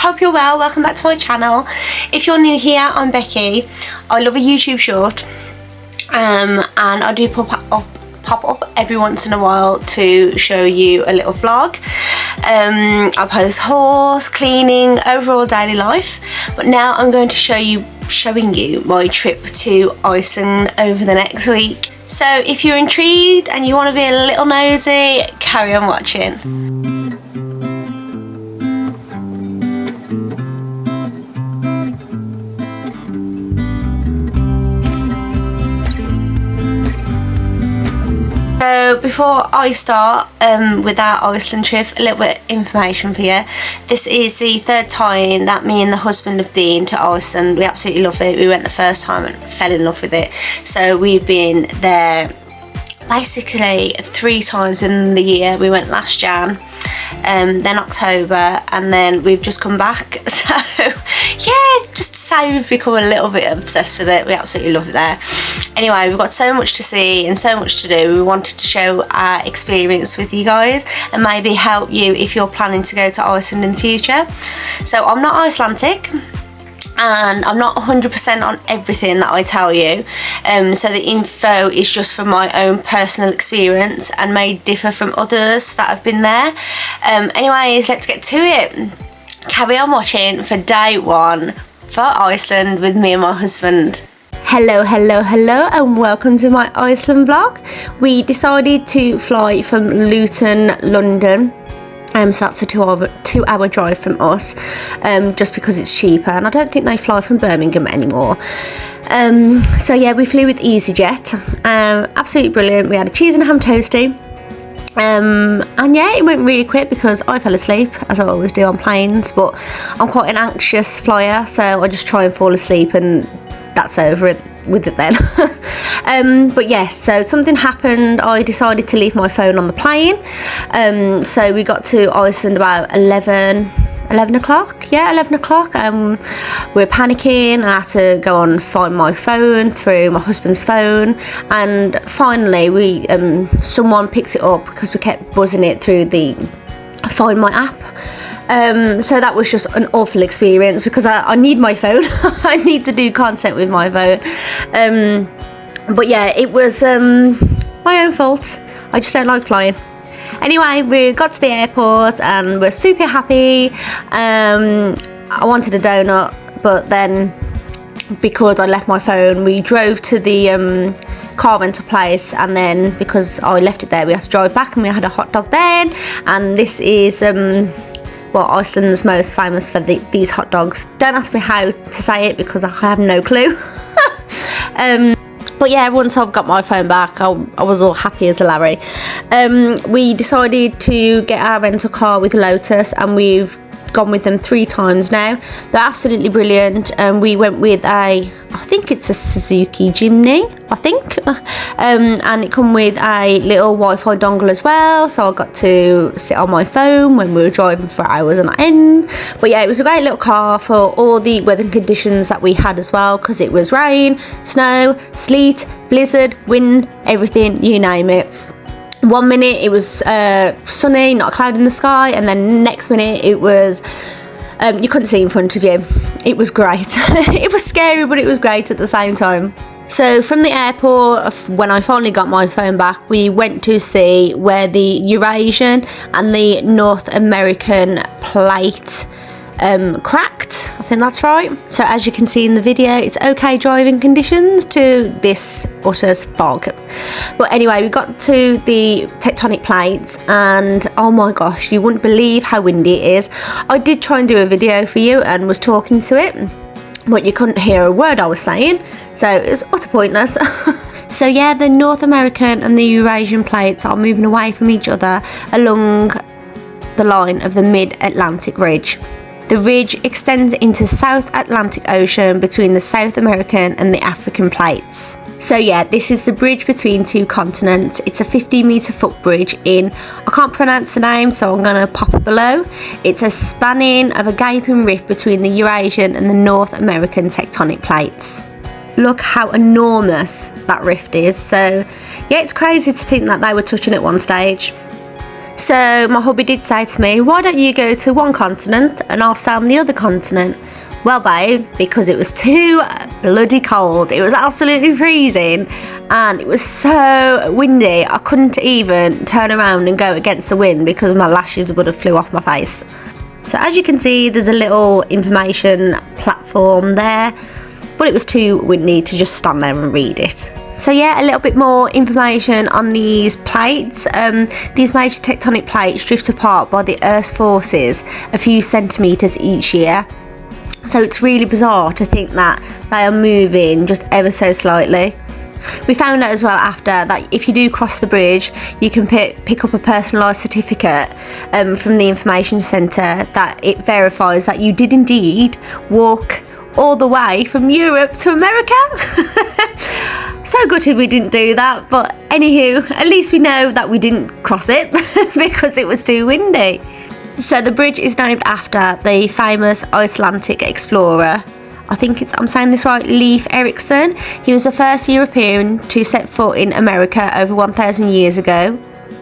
hope you're well. Welcome back to my channel. If you're new here, I'm Becky. I love a YouTube short, and I do pop up every once in a while to show you a little vlog. I post hauls, cleaning, overall daily life, but now I'm going to showing you my trip to Iceland over the next week. So if you're intrigued and you want to be a little nosy, carry on watching. So before I start with our Iceland trip, a little bit of information for you. This is the third time that me and the husband have been to Iceland. We absolutely love it. We went the first time and fell in love with it. So we've been there basically 3 times in the year. We went last Jan, then October, and then we've just come back. So yeah, just to say we've become a little bit obsessed with it. We absolutely love it there. Anyway, we've got so much to see and so much to do. We wanted to share our experience with you guys and maybe help you if you're planning to go to Iceland in the future. So I'm not Icelandic and I'm not 100% on everything that I tell you. So the info is just from my own personal experience and may differ from others that have been there. Anyways, let's get to it. Carry on watching for day 1 for Iceland with me and my husband. Hello and welcome to my Iceland vlog. We decided to fly from Luton, London, so that's a 2-hour drive from us, just because it's cheaper, and I don't think they fly from Birmingham anymore. So yeah, we flew with EasyJet. Absolutely brilliant. We had a cheese and ham toasty. And yeah, it went really quick because I fell asleep, as I always do on planes, but I'm quite an anxious flyer, so I just try and fall asleep and that's over it with it then. But yes, so something happened. I decided to leave my phone on the plane. So we got to Iceland about 11 o'clock. Yeah, 11 o'clock. We were panicking. I had to go and find my phone through my husband's phone, and finally someone picked it up because we kept buzzing it through the Find My app. So that was just an awful experience because I need my phone. I need to do content with my phone. But yeah, it was my own fault. I just don't like flying. Anyway, we got to the airport and we're super happy. I wanted a donut, but then because I left my phone, we drove to the car rental place, and then because I left it there, we had to drive back and we had a hot dog then. And this is well, Iceland's most famous for these hot dogs. Don't ask me how to say it because I have no clue. But yeah, once I've got my phone back, I was all happy as a Larry. We decided to get our rental car with Lotus, and we've gone with them 3 times now. They're absolutely brilliant. We went with I think it's a Suzuki Jimny, I think. And it come with a little Wi-Fi dongle as well, so I got to sit on my phone when we were driving for hours on end. But yeah, it was a great little car for all the weather conditions that we had as well, because it was rain, snow, sleet, blizzard, wind, everything, you name it. 1 minute it was sunny, not a cloud in the sky, and then next minute it was you couldn't see in front of you. It was great. It was scary, but it was great at the same time. So from the airport, when I finally got my phone back, we went to see where the Eurasian and the North American plate cracked. I think that's right. So as you can see in the video, it's okay driving conditions to this utter fog. But anyway, we got to the tectonic plates, and oh my gosh, you wouldn't believe how windy it is. I did try and do a video for you and was talking to it, but you couldn't hear a word I was saying, so it was utter pointless. So yeah, the North American and the Eurasian plates are moving away from each other along the line of the Mid-Atlantic Ridge. The ridge extends into South Atlantic Ocean between the South American and the African plates. So yeah, this is the bridge between 2 continents. It's a 50-metre footbridge in, I can't pronounce the name, so I'm going to pop it below. It's a spanning of a gaping rift between the Eurasian and the North American tectonic plates. Look how enormous that rift is. So yeah, it's crazy to think that they were touching at one stage. So my hubby did say to me, why don't you go to one continent and I'll stay on the other continent? Well, babe, because it was too bloody cold. It was absolutely freezing and it was so windy. I couldn't even turn around and go against the wind because my lashes would have flew off my face. So as you can see, there's a little information platform there, but it was too windy to just stand there and read it. So yeah, a little bit more information on these plates. These major tectonic plates drift apart by the Earth's forces a few centimetres each year. So it's really bizarre to think that they are moving just ever so slightly. We found out as well after that if you do cross the bridge, you can pick up a personalised certificate from the information centre that it verifies that you did indeed walk all the way from Europe to America. So gutted we didn't do that, but anywho, at least we know that we didn't cross it because it was too windy. So the bridge is named after the famous Icelandic explorer. I think I'm saying this right, Leif Erikson. He was the first European to set foot in America over 1,000 years ago.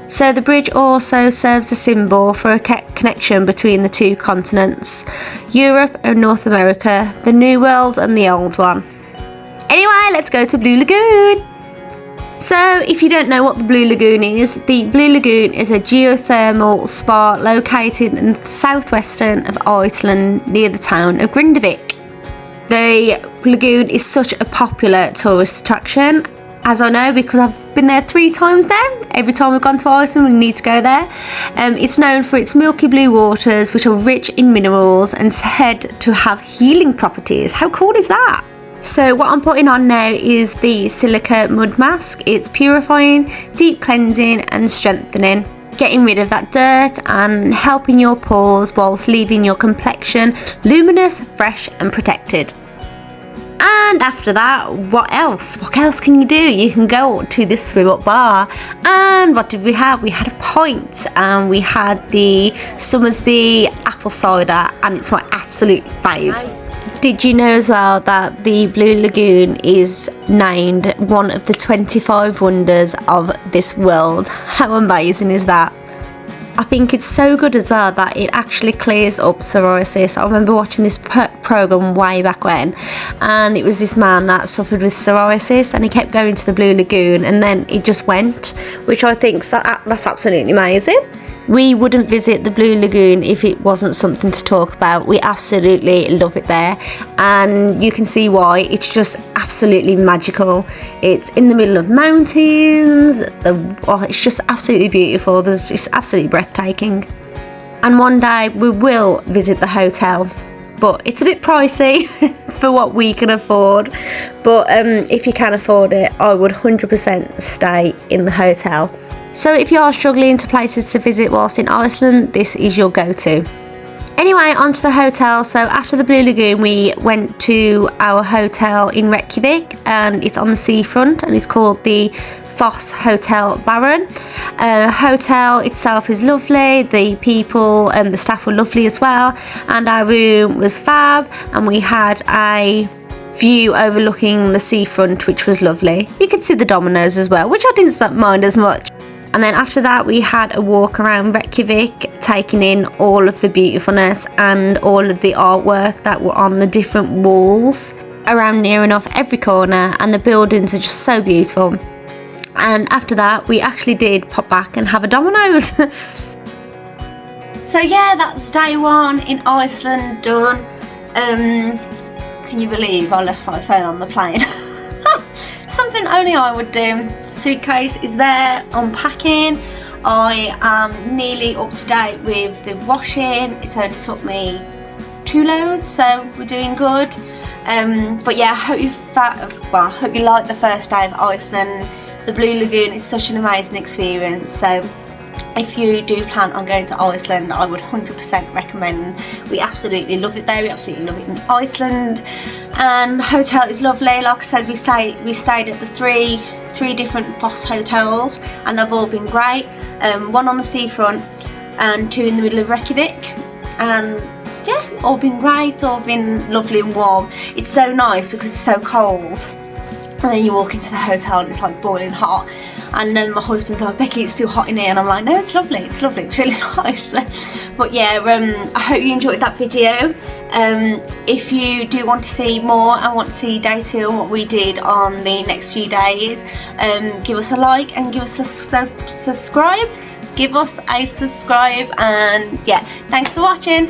So the bridge also serves a symbol for a connection between the two continents, Europe and North America, the New World and the Old One. Anyway, let's go to Blue Lagoon. So if you don't know what the Blue Lagoon is, the Blue Lagoon is a geothermal spa located in the southwestern of Iceland near the town of Grindavik. The lagoon is such a popular tourist attraction, as I know because I've been there 3 times now. Every time we've gone to Iceland, we need to go there. It's known for its milky blue waters, which are rich in minerals and said to have healing properties. How cool is that? So what I'm putting on now is the silica mud mask. It's purifying, deep cleansing and strengthening, getting rid of that dirt and helping your pores whilst leaving your complexion luminous, fresh and protected. And after that, what else? What else can you do? You can go to the swim up bar. And what did we have? We had a pint and we had the Summersby apple cider, and it's my absolute fave. Did you know as well that the Blue Lagoon is named one of the 25 wonders of this world? How amazing is that? I think it's so good as well that it actually clears up psoriasis. I remember watching this programme way back when, and it was this man that suffered with psoriasis and he kept going to the Blue Lagoon and then it just went, which I think that's absolutely amazing. We wouldn't visit the Blue Lagoon if it wasn't something to talk about. We absolutely love it there, and you can see why. It's just absolutely magical. It's in the middle of mountains. It's just absolutely beautiful. There's just absolutely breathtaking. And one day we will visit the hotel, but it's a bit pricey for what we can afford. But if you can afford it, I would 100% stay in the hotel. So if you are struggling to places to visit whilst in Iceland, this is your go-to. Anyway, on to the hotel. So after the Blue Lagoon, we went to our hotel in Reykjavik, and it's on the seafront, and it's called the Foss Hotel Baron. Hotel itself is lovely. The people and the staff were lovely as well, and our room was fab, and we had a view overlooking the seafront, which was lovely. You could see the dominoes as well, which I didn't mind as much. And then after that, we had a walk around Reykjavik, taking in all of the beautifulness and all of the artwork that were on the different walls around near enough every corner, and the buildings are just so beautiful. And after that, we actually did pop back and have a Domino's. So yeah, that's day 1 in Iceland done. Can you believe I left my phone on the plane? Something only I would do. Suitcase is there, unpacking. I am nearly up to date with the washing. It's only took me 2 loads, so we're doing good. But yeah, I hope you like the first day of Iceland. The Blue Lagoon is such an amazing experience, so if you do plan on going to Iceland, I would 100% recommend. We absolutely love it there. We absolutely love it in Iceland, and the hotel is lovely. Like I said, we stayed at the three different Foss hotels, and they've all been great. 1 on the seafront and 2 in the middle of Reykjavik, and yeah, all been great, all been lovely and warm. It's so nice because it's so cold, and then you walk into the hotel and it's like boiling hot. and then my husband's like, Becky, it's too hot in here, and I'm like, no, it's lovely, it's really nice. But yeah, I hope you enjoyed that video. If you do want to see more and want to see day 2 and what we did on the next few days, give us a like and give us a subscribe. Give us a subscribe, and yeah, thanks for watching.